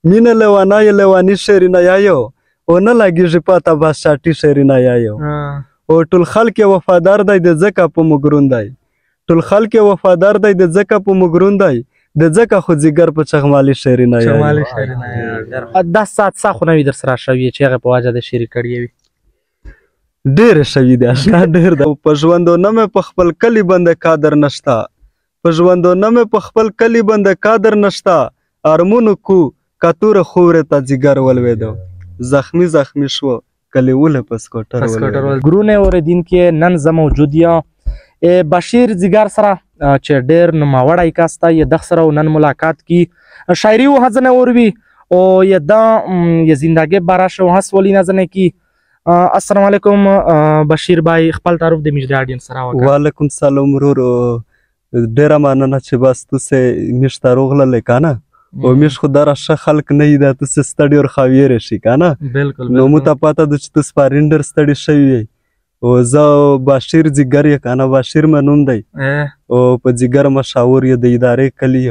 مینه لیوانای لیوانی شیرینایایو او نه لګیږي پاته بس چاټي شیرینایایو او ټول خلک یې وفادار دی د ځکه په مګرون دی ټول خلک یې وفادار دی د ځکه په مګرون دی د ځکه خو ځیګر په چغمالي شیرینایایو 10 ساعت سا خو نه وي در سره شوي چې هغه په وجه د شیري کړی وي ډېرې شوي دي اشنا ډېر ده په ژوندونه مې په خپل کلي بنده قادر نشته په ژوندونه مې په خپل کلي بنده قادر نشته ارمونو کو کتوره خورې ته ځیګر ولوېده زخمی زخمی شو کلی وله په سکوټر ولوېده ګرونه اوریدونکي نن زه موجود یم بشیر ځیګر سره چې ډېر نوموړی کس ته یې دغ سره نن ملاقات کی شاعری و هزنه اوروي او یه دا یه زندگی براش و هست ولی نزنه کی السلام علیکم بشیر بای خپل تعارف د میش د اډینس سره وکړه وعلیکم سلام ورور ډیره مننه چې بس تاسو میش ته روغله کنه او میش خو دره ښه خلک نه یی دا تاسو ستړي ور خاویره شي کنه بالکل نو مو ته پاته د چې تاسو پارینډر ستړي شوی او زه بشیر ځیګر یې کنه بشیر منوم دی او په ځیګر مشاور یې د ادارې کلی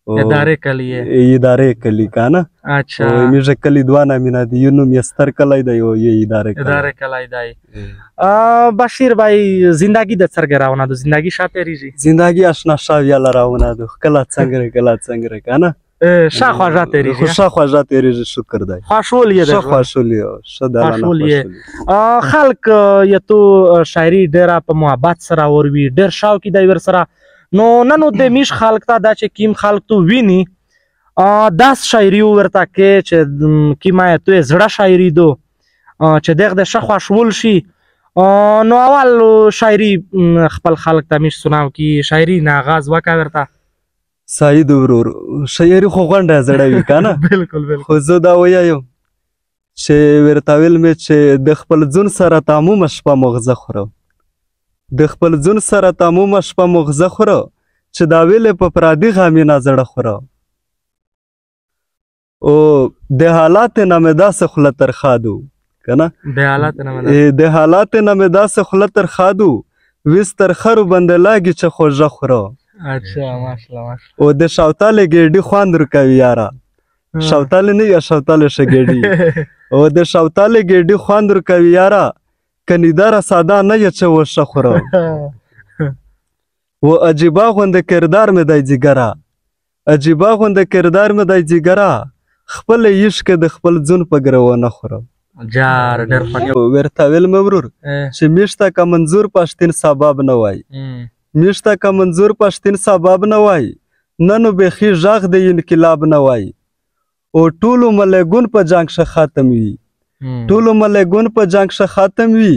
اداره کلی کنه اچھا میشه کلی دوه نامینه دی یو نوم یې ستر کلی دی او یې اداره کلی دی بشیر بای زندگی د څرګه راونه د زندگی شا تیریږي زندگی اشنا شا یاله راونه د کله څنګه کنه شا خواجه تیریږي شا خواجه تیریږي شکر دی خوشول یې خوشول یې شداله خلک یې تو شاعری ډیره په محبت سره اوروي ډیر شوق دی ور سره نو نن د میش خلک ته دا چې کیم خلک تو ویني داس شاعری ورته کې چې کیما تو زړه شاعری دو چې دغه د شخوا شول شي نو اول شاعری خپل خلک ته میش سناو کی شاعری نه آغاز وکړ ورته سعید ورور شاعری خو غونډه زړه وی کنه بالکل خو زه دا وایم چې ورته ویل مې چې د خپل ځون سره تموم شپه مغزه خورم د خپل ځون سره تموم شپه مغزه خوره چې دا ویلې په پرادي غامې نه زړه خوره او د حالات نه مې داسې خوله ترخا دو کنه د حالات نه مې داسې خوله ترخا دو ویس ترخه رو بنده لاګي چې خوږه خوره اچھا ماشاءالله او د شوتالې ګېډي خوند ورکوي یاره شوتالې نه یا شوتالې ښه ګېډي او د شوتالې ګېډي خوند ورکوي یاره کنیداره ساده نه یې چې وشه خوره و عجیبه غونده کردار مې دی ځیګره عجیبه غونده کردار مې دی ځیګره خپل عشق د خپل ځون په ګرو نه خورم جار ډېر خوند ورته ویل مې ورور چې میشته که منظور پښتین سبب نه وای میشته که منظور پښتین سبب نه وای نن بیخي غږ د انقلاب نه وای او ټولو ملګون په جنګ شه ختم وي ټولو ملګون په جنگ شه ختم وي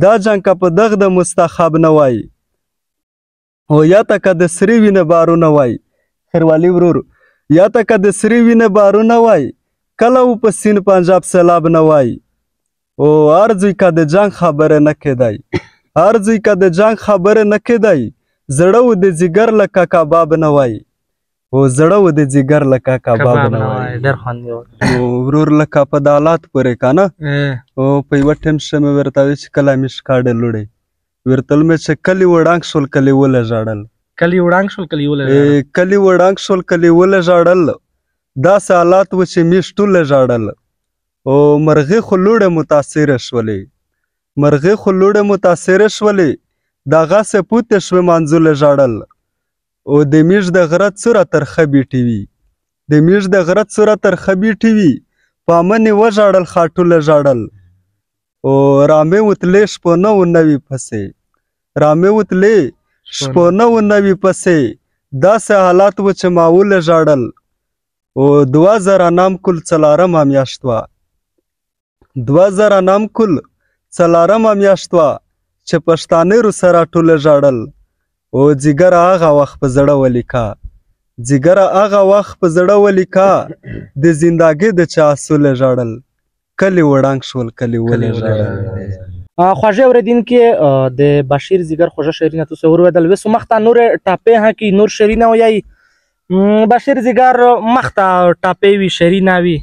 دا جنگ که په دغ د مستخب نه وای او یا ته که د سری وینه بارو نه وای خیروالي ورور یا ته که د سری وینه بارو نه وای کله و په سین پنجاب سیلاب نه وای او هر ځای که د جنگ خبره نه کیدای هر ځای که د جنگ خبره نه کیدای زړه و د ځیګر لکه کباب نه وای او زړه و د ځیګر لکه کباب نه وای ډېر خوند ورور لکه په د حالات پورې کنه او په یوه ټیم شه مې ورته وی چې کله مې شکاډه لوړی ورته ویل مې چې کلي وړانګ شول کلي وله ژړل کلي وړانګ شول کلي وله ژړل داسې حالات و چې مې شټوله ژړل او مرغۍ خو لوړې متاثره شولې دغسې پوتې شوې منځوله ژړل او د میش د غره څوره ترخه بیټې وي په منې وژړل خاټوله ژړل او رامې وتلې شپونه و نوي پسې داسې حالات و چې ماوله ژړل او 2000 نام کل څلارمه میاشت وه چې پښتانه رو سره ټوله ژړل او ځیګر هغه وخت په زړه ولیکا د زندګۍ د چا اصوله ژړل کلی وړانګ شول کلی ولې ژړل خواږه اوریدونکي د بشیر ځیګر خوږه شعرونه تاسو اوریدل وسو مخته نور ټاپې ها کی نور شعرونه وایي بشیر ځیګر مخته ټاپې وی شعرونه وی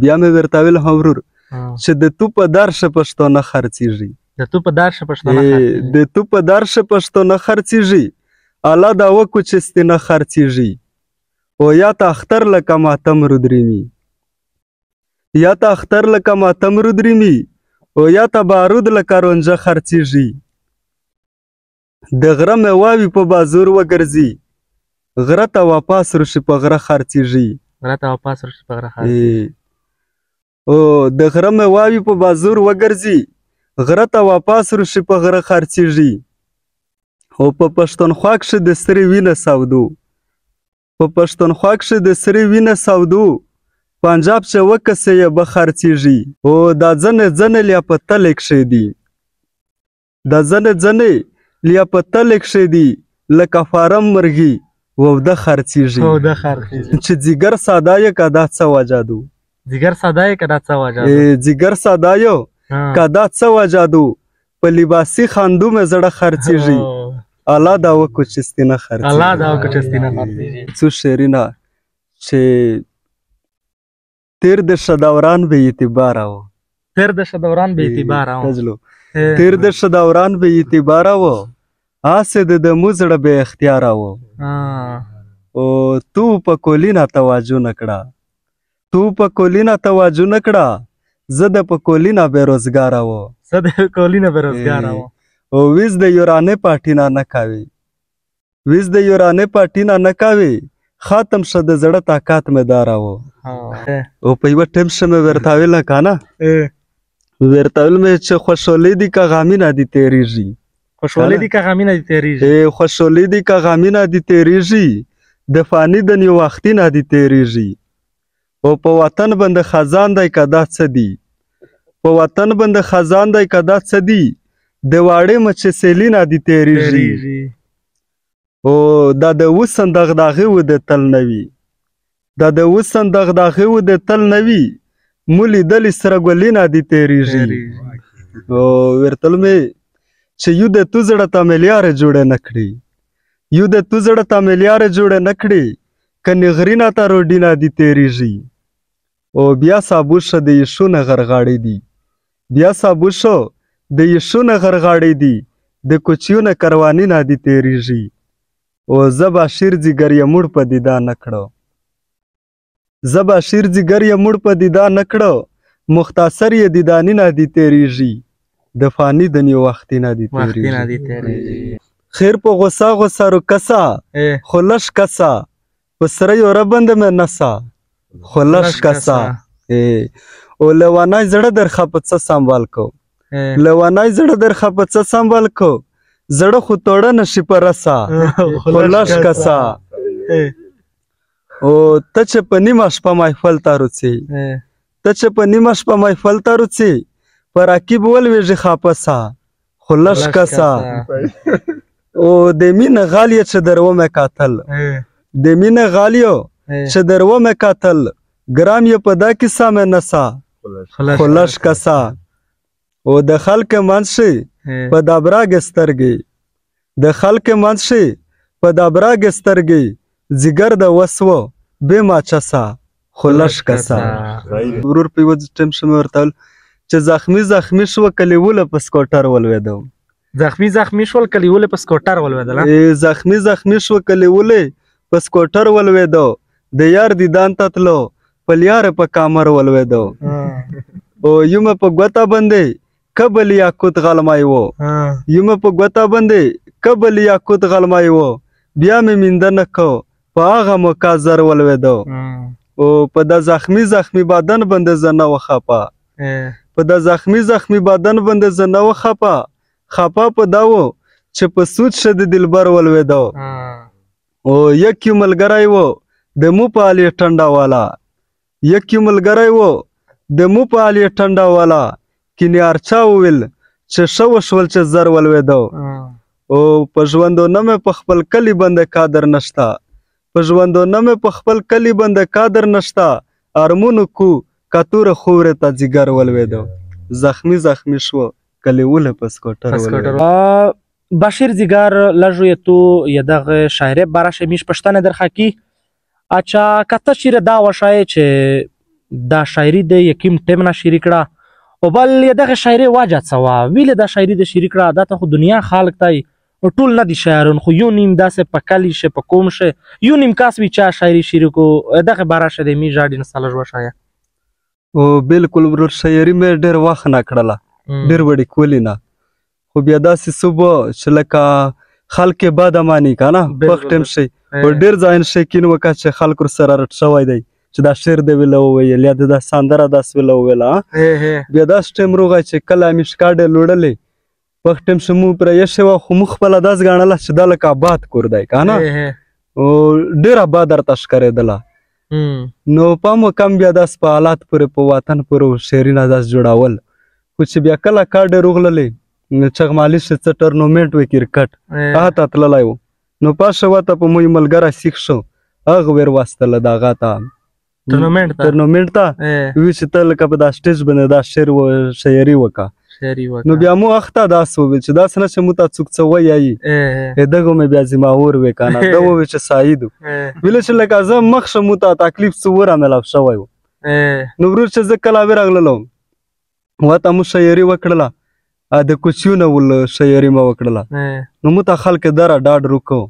بیا مې ورته ویل ورور چې د تو په درشه پښتو نه خرڅیږي د تو په درشه پښتو نه خرڅیږي الله دا وکړو چې ستنه خرڅیږي او یا ته اختر لکه ماتم رودریمي یا ته اختر لکه ماتم رودریمي او یا ته بارود لکه رونجه خرڅېږي د غره میواوي په بازور وګرځي غره ته واپس روشي په غره خرڅېږي او د غره میواوي په بازور وګرځي غره ته واپس روشي په غره خرڅېږي او په پښتونخوا کښې د سرې وینه سودو په پښتونخوا کښې د سرې وینه سودو پنجاب چې وکسې یې به خرڅېږي او دا ځنې ځنې لیا په تلې کښې دي دا ځنې ځنې لیا په تلې کښې دي لکه فارم مرغي وده خرڅېږي چې ځیګر ساده یې که دا څه وجادو ځیګر ساده یې که دا څه وجادو ځیګر ساده یو که دا څه وجادو په لباسي خاندو مې زړه خرڅېږي الله دا وکړو چې ستینه خرڅېږي څو شعرونه چې تیر د شدوران به اعتباره و تیر د شدوران به اعتباره و تیر د شدوران به اعتباره و آسې د دمو زړه به اختیاره و او تو په کولینا توجه نه کړه تو په کولینا توجه نه کړه زه د په کولینا بېروزګاره و او ویز د یورانې پاټینا نه کوي ویز د یورانې پاټینا نه کوي خاتم شه د زړه طاقت مې داره و او په یوه ټیم شه مې ورته ویله که نه ورته ویل مې چې خوشحالي دي که غمونه دي تېرېږي خوشحالي دي که غمونه دي تېرېږي خوشحالي دي که غمونه دي تېرېږي د فاني د نیو وختونه دي تېرېږي او په وطن باندې خزان دی که دا څه دي په وطن باندې خزان دی که دا څه دي د واړې مچې سیلینه دي تېرېږي او دا د وسن دغداغې و د تل نه وي دا د وسن دغداغې و د تل نه وي مو لیدلې سره ګلینه دي تېرېږي او ورته مې چې یو د تو زړه ته میلیاره جوړه نه کړي یو د تو زړه ته میلیاره جوړه نه کړي که نغرینه ته روډینه دي تېرېږي او بیا سابوشه د یشو نه غرغاړې دي بیا سابوشو د یشو نه غرغاړې دي د کوچیو نه کروانینه دي تېرېږي او زه به شیر ځیګر یې موړ په دیدا نه کړو زه به شیر ځیګر یې موړ په دیدا نه کړو مختصر یې دیدانینه دي تېرېږي د فانی د نیو وختینه دي تېرېږي خیر په غوسه غوسه رو کسا خو لش کسا په سره یوره بنده مې نسا خو لش کسا او لوانای زړه درخه په څه سنبال کو لوانای زړه درخه په څه سنبال کو زړه خو توړه نشي په رسا خو لش کسا او ته چې په نیمه شپه محفل ته روڅې ته چې په نیمه شپه محفل ته روڅې په راکیب ولوېږي خاپسا خو لش کسا او د مینه غال یې چې در ومې کاتل د مینه غال یو چې در ومې کاتل ګرام یې په دا کیسه مې نسا خو لش کسا او د خلک منځ شي په دابراګې سترګې د خلک منځ شي په دابراګې سترګې ځیګر د وسو بې ماچسا خو لش کسا ورور په یوه ټیم شه مې ورته ویل چې زخمي زخمي شوه کلیوله په سکوټر ولوېدم زخمي شول کلیوله په سکوټر ولوېدل زخمي زخمي شوه کلیوله په سکوټر ولوېدو د یار دیدان ته تلو په لیاره په کامر ولوېدو او یومه په ګوته باندې کبل یاقوت غلمای و یومه په ګوته باندې کبل یاقوت غلمای و بیا مې مینده نه کو په هغه موقع زر ولوېدو او په د زخمي زخمي بدن باندې زه نه وخپه په د زخمي زخمي بدن باندې زه نه وخپه خپه په دا و چې په سود شه د دلبر ولوېدو او یک یو ملګری و د مو په علي ټنډه والا یک یو ملګری و د مو په علي ټنډه والا کینې ارچا وویل چې ښه وشول چې زر ولوېدو او په ژوندونه مې په خپل کلي باندې قادر نشته په ژوندونه مې په خپل کلي باندې قادر نشته ارمونو کو کتوره خورې ته ځیګر ولوېدو زخمی زخمی شو کلیوله په سکوټر ولوېدو باشیر زیگار لجو تو یدغه شاعری براشه میش پښتنه درخه کی اچھا کته شیر دا وشای چې دا شاعری د یکیم ټیم نه شریک کړه او بل یدغه شاعری واجه څوا ویل دا شاعری د شریک کړه دا ته دنیا خلق تای ټول نه دي شاعران خو یو نیم داسې په کلی شه په کوم شه یو نیم کس وي چا شاعري شروع کو دغه باره شه د می ژاړي نساله ژوه شایا او بالکل ورور شاعري مې ډېر وخت نه کړله ډېر وړې کولی نه خو بیا داسې صبح چې لکه خلک یې بده ماني که نه وخت ټایم شي او ډېر ځایونه شکین وکړه چې خلکو ورسره رټ شوی دی چې دا شعر دی ویله وویل یا د دا سندره داسې ویله وویله بیا داسې ټایم روغی چې کله مې شکاډې لوړلې وخت ټایم چې مو پرې ایښې وه خو موږ خپله داسې ګڼله چې دا لکه آباد کور دی که نه او ډېر آباد درته ښکارېدله نو پام وکم بیا داسې په حالات پورې په وطن پورې شعرونه داسې جوړول خو چې بیا کله کاډې روغللې چغمالي شه څه ټورنامنټ وی کرکټ هغه ته تللی و نو پاشه وته په موی ملګری سیخ شو هغه ور واستله د هغه ته ټورنامنټ ته وی چې ته لکه په دا سټیج باندې دا شعر شاعري وکړه نو بیا مو اخته داسې وویل چې داسې نه چې مو ته څوک څه ووایي دغه مې بیا ذمهور وی که نه ده وویل چې سعید ویله چې لکه زه مخ شه مو ته تکلیف څه وراملاو شوی و نو ورور چې زه کله ورغللم وته مو شاعري وکړله د کوچیونه ول شاعري مې وکړله نو مو ته خلک دره ډاډ وکړو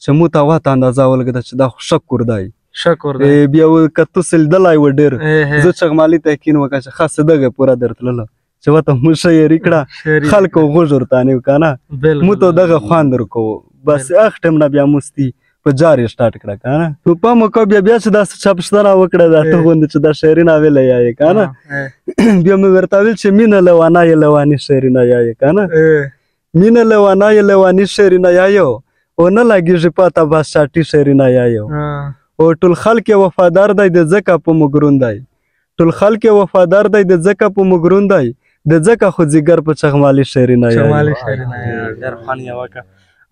چې مو ته وته اندازه ولګېده چې دا خو شکر دی بیا که تو سلیدلی و ډېر زه چغمالي ته یقین وکړه چې خاصه دغه پوره درتلله چې وته مو شاعري کړه خلکو غوږ ورته نیو که نه مو ته دغه خوند ورکوو بس هغه ټایم نه بیا مستي په جار یې سټارټ کړه که نه نو پام وکړه بیا چې داسې چاپشتنه وکړه دا ته غوندې چې دا شاعري ناویله یایې که نه بیا مې ورته ویل چې مینه لوانای لوانی شعري نه یایې که نه مینه لوانای لوانی شعري نه یایو او نه لګېږي پته بس چاټي شعري نه یایو او ټول خلک یې وفادار دی د ځکه په موږ دی ټول خلک یې وفادار دی د ځکه په موږ دی د ځکه خو ځیګر په چغمالي شعري نه ډېر خوند یې وکړه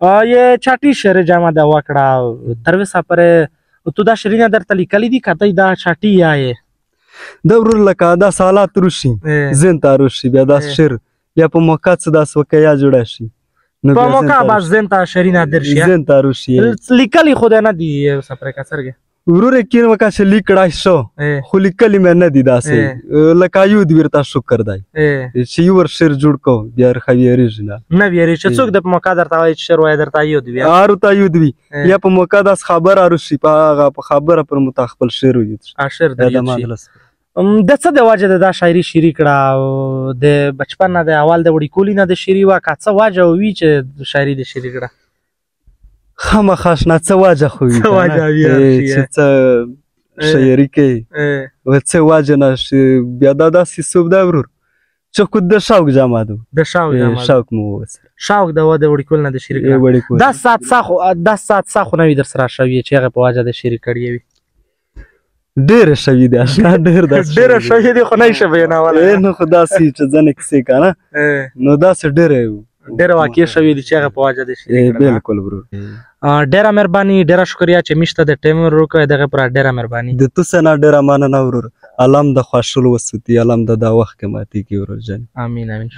یې چاټي شعر جامه ده وکړه تر اوسه پورې تو دا شعرونه درته لیکلي دي که ته دا چاټي یایې د ورور لکه داسې حالات روشي ذهن ته روشي بیا داسې شعر بیا په موقع څه داسې وقعیا جوړه شي په موقع بس ذهن ته شعرونه درشي ذهن ته روشي لیکلي خو دی نه دي اوسه پورې که څرګې ورور یقین وکړه چې لیک کړای شو خو لیکلي مې نه دي داسې لکه یود ورته شکر دی چې یو ور شعر جوړ کو بیا ښه ویریږي نه ویریږي چې څوک د په موقع درته وایي چې شعر وایي درته یود وي هر ورته یود وي یا په موقع داسې خبره روشي په هغه په خبره پر مو ته خپل شعر ویود شعر در یود شي د څه د وجه د دا شاعري شروع کړه د بچپن نه د اول د وړي کولي نه د شعري وه که څه وجه وي چې شاعري د شروع کړه خامخا شنه څه وجه خو وي چې څه شاعري کوي څه وجه نه بیا دا داسې صوب ده ورور چې خو د شوق جامه ده د شوق مو وسره شوق د د وړي کول نه د شروع کړه دا سات سا خو نه وي در سره شوي چې هغه په وجه د شروع کړی وي ډېره شوي دي ډېره شوي دي خو نه شي بیانولی نو خو داسې چې ځنې کیسې که نه نو داسې ډېره واقع شوي دي چې هغه په وجه د شروع کړه بالکل ورور ډېره مهرباني ډېره شکریا چې موږ ته د ټایم ورکړی دغه پوره ډېره مهرباني د تو څه نه ډېره مننه ورور الله م د خوښولو وسوتي الله م د دا وخت کې ماتې کړي ورور جان امین امین